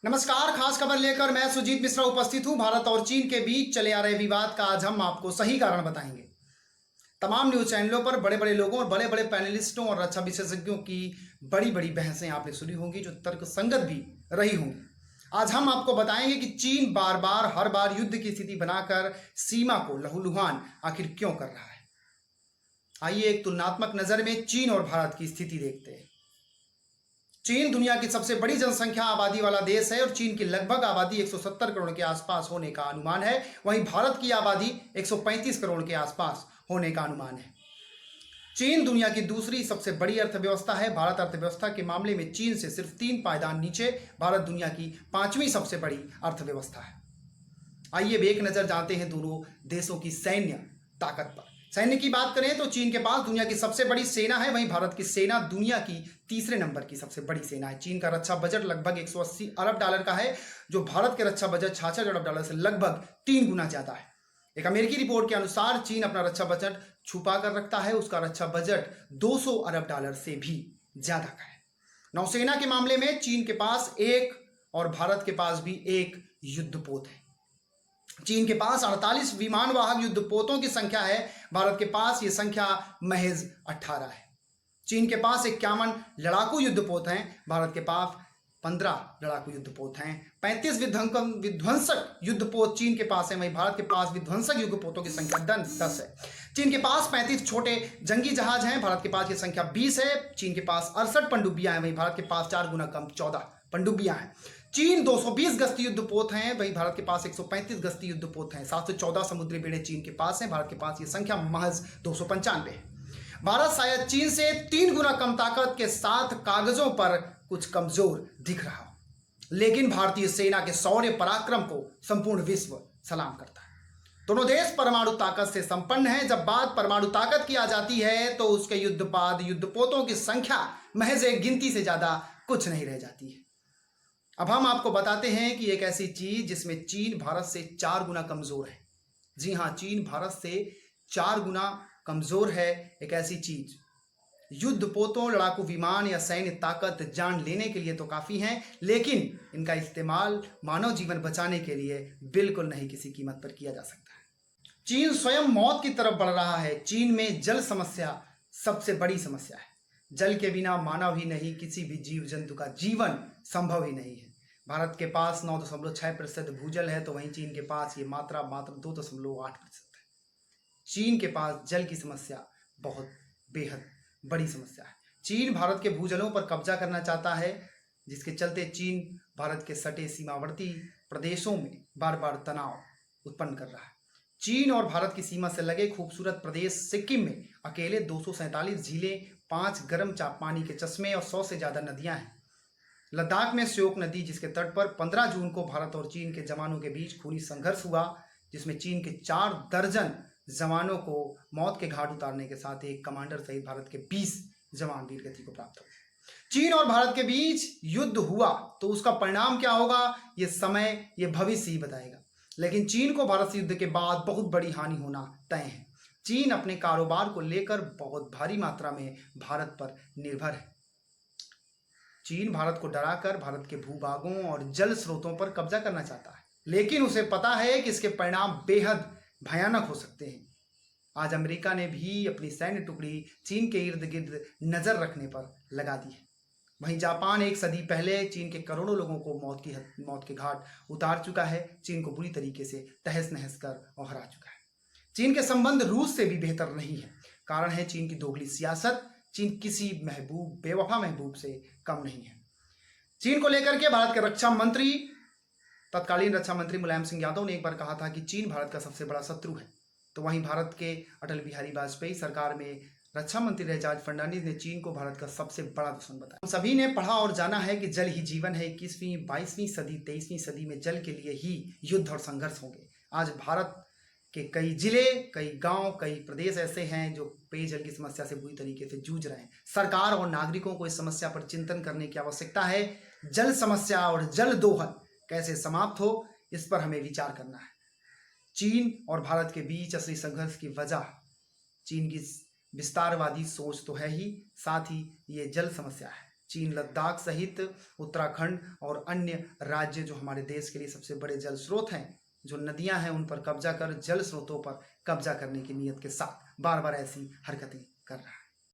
नमस्कार। खास खबर लेकर मैं सुजीत मिश्रा उपस्थित हूं। भारत और चीन के बीच चले आ रहे विवाद का आज हम आपको सही कारण बताएंगे। तमाम न्यूज चैनलों पर बड़े बड़े लोगों और बड़े बड़े पैनलिस्टों और रक्षा विशेषज्ञों की बड़ी बड़ी बहसें आपने सुनी होंगी, जो तर्क संगत भी रही होंगी। आज हम आपको बताएंगे कि चीन बार बार हर बार युद्ध की स्थिति बनाकर सीमा को लहूलुहान आखिर क्यों कर रहा है। आइए एक तुलनात्मक नजर में चीन और भारत की स्थिति देखते हैं। चीन दुनिया की सबसे बड़ी जनसंख्या आबादी वाला देश है और चीन की लगभग आबादी 170 करोड़ के आसपास होने का अनुमान है। वहीं भारत की आबादी 135 करोड़ के आसपास होने का अनुमान है। चीन दुनिया की दूसरी सबसे बड़ी अर्थव्यवस्था है। भारत अर्थव्यवस्था के मामले में चीन से सिर्फ 3 पायदान नीचे। भारत दुनिया की 5वीं सबसे बड़ी अर्थव्यवस्था है। आइए अब एक नजर डालते हैं दोनों देशों की सैन्य ताकत पर। सैन्य की बात करें तो चीन के पास दुनिया की सबसे बड़ी सेना है, वहीं भारत की सेना दुनिया की तीसरे नंबर की सबसे बड़ी सेना है। चीन का रक्षा बजट लगभग 180 अरब डॉलर का है, जो भारत के रक्षा बजट 66 अरब डॉलर से लगभग 3 गुना ज्यादा है। एक अमेरिकी रिपोर्ट के अनुसार चीन अपना रक्षा बजट छुपा कर रखता है। उसका रक्षा बजट 200 अरब डॉलर से भी ज्यादा का है। नौसेना के मामले में चीन के पास एक और भारत के पास भी एक युद्धपोत है। चीन के पास 48 विमान वाहक युद्धपोतों की संख्या है, भारत के पास यह संख्या महज 18 है। चीन के पास 51 लड़ाकू युद्धपोत हैं, भारत के पास 15 लड़ाकू युद्धपोत हैं। 35 विध्वंसक युद्धपोत चीन के पास है, वहीं भारत के पास विध्वंसक युद्धपोतों की संख्या 10 है। चीन के पास 35 छोटे जंगी जहाज हैं, भारत के पास यह संख्या 20 है। चीन के पास 68 पनडुब्बियां हैं, वहीं भारत के पास 4 गुना कम 14 पनडुब्बियां हैं। चीन 220 गश्ती युद्धपोत हैं, वहीं भारत के पास 135 गश्ती युद्धपोत हैं। 714 समुद्री बेड़े चीन के पास हैं, भारत के पास यह संख्या महज 295 है। भारत शायद चीन से 3 गुना कम ताकत के साथ कागजों पर कुछ कमजोर दिख रहा हो, लेकिन भारतीय सेना के शौर्य पराक्रम को संपूर्ण विश्व सलाम करता है। दोनों देश परमाणु ताकत से संपन्न हैं। जब बात परमाणु ताकत की आ जाती है तो उसके युद्धपात युद्धपोतों की संख्या महज एक गिनती से ज्यादा कुछ नहीं रह जाती है। अब हम आपको बताते हैं कि एक ऐसी चीज जिसमें चीन भारत से 4 गुना कमजोर है। जी हां, चीन भारत से 4 गुना कमजोर है। एक ऐसी चीज, युद्धपोतों, लड़ाकू विमान या सैन्य ताकत जान लेने के लिए तो काफी है, लेकिन इनका इस्तेमाल मानव जीवन बचाने के लिए बिल्कुल नहीं किसी कीमत पर किया जा सकता है। चीन स्वयं मौत की तरफ बढ़ रहा है। चीन में जल समस्या सबसे बड़ी समस्या है। जल के बिना मानव ही नहीं, किसी भी जीव जंतु का जीवन संभव ही नहीं है। भारत के पास 9.6% भूजल है, तो वहीं चीन के पास ये मात्रा मात्र 2.8% है। चीन के पास जल की समस्या बहुत बेहद बड़ी समस्या है। चीन भारत के भूजलों पर कब्जा करना चाहता है, जिसके चलते चीन भारत के सटे सीमावर्ती प्रदेशों में बार बार तनाव उत्पन्न कर रहा है। चीन और भारत की सीमा से लगे खूबसूरत प्रदेश सिक्किम में अकेले 247 झीलें, 5 गर्म पानी के चश्मे और 100 से ज्यादा नदियां हैं। लद्दाख में श्योक नदी, जिसके तट पर 15 जून को भारत और चीन के जवानों के बीच खूनी संघर्ष हुआ, जिसमें चीन के 4 दर्जन जवानों को मौत के घाट उतारने के साथ एक कमांडर सहित भारत के 20 जवान वीर गति को प्राप्त हुए। चीन और भारत के बीच युद्ध हुआ तो उसका परिणाम क्या होगा, यह समय, यह भविष्य ही बताएगा। लेकिन चीन को भारत से युद्ध के बाद बहुत बड़ी हानि होना तय है। चीन अपने कारोबार को लेकर बहुत भारी मात्रा में भारत पर निर्भर है। चीन भारत को डराकर भारत के भूभागों और जल स्रोतों पर कब्जा करना चाहता है, लेकिन उसे पता है कि इसके परिणाम बेहद भयानक हो सकते हैं। आज अमेरिका ने भी अपनी सैन्य टुकड़ी चीन के इर्द गिर्द नजर रखने पर लगा दी है। वहीं जापान एक सदी पहले चीन के करोड़ों लोगों को मौत के घाट उतार चुका है। चीन को बुरी तरीके से तहस नहस कर और हरा चुका है। चीन के संबंध रूस से भी बेहतर नहीं है। कारण है चीन की दोगली सियासत। चीन किसी बेवफा महबूब से कम नहीं है। चीन को लेकर के भारत के रक्षा मंत्री, तत्कालीन रक्षा मंत्री मुलायम सिंह यादव ने एक बार कहा था कि चीन भारत का सबसे बड़ा शत्रु है। तो वहीं भारत के अटल बिहारी वाजपेयी सरकार में रक्षा मंत्री रहे जॉर्ज फर्नांडिस ने चीन को भारत का सबसे बड़ा दुश्मन बताया। हम सभी ने पढ़ा और जाना है कि जल ही जीवन है। 21वीं, 22वीं सदी, 23वीं सदी में जल के लिए ही युद्ध और संघर्ष होंगे। आज भारत के कई जिले, कई गांव, कई प्रदेश ऐसे हैं जो पेयजल की समस्या से बुरी तरीके से जूझ रहे हैं। सरकार और नागरिकों को इस समस्या पर चिंतन करने की आवश्यकता है। जल समस्या और जल दोहन कैसे समाप्त हो, इस पर हमें विचार करना है। चीन और भारत के बीच असली संघर्ष की वजह चीन की विस्तारवादी सोच तो है ही, साथ ही ये जल समस्या है। चीन लद्दाख सहित उत्तराखंड और अन्य राज्य जो हमारे देश के लिए सबसे बड़े जल स्रोत हैं, जो नदियां हैं, उन पर कब्जा कर जल स्रोतों पर कब्जा करने की नीयत के साथ बार बार ऐसी हरकतें कर रहा है।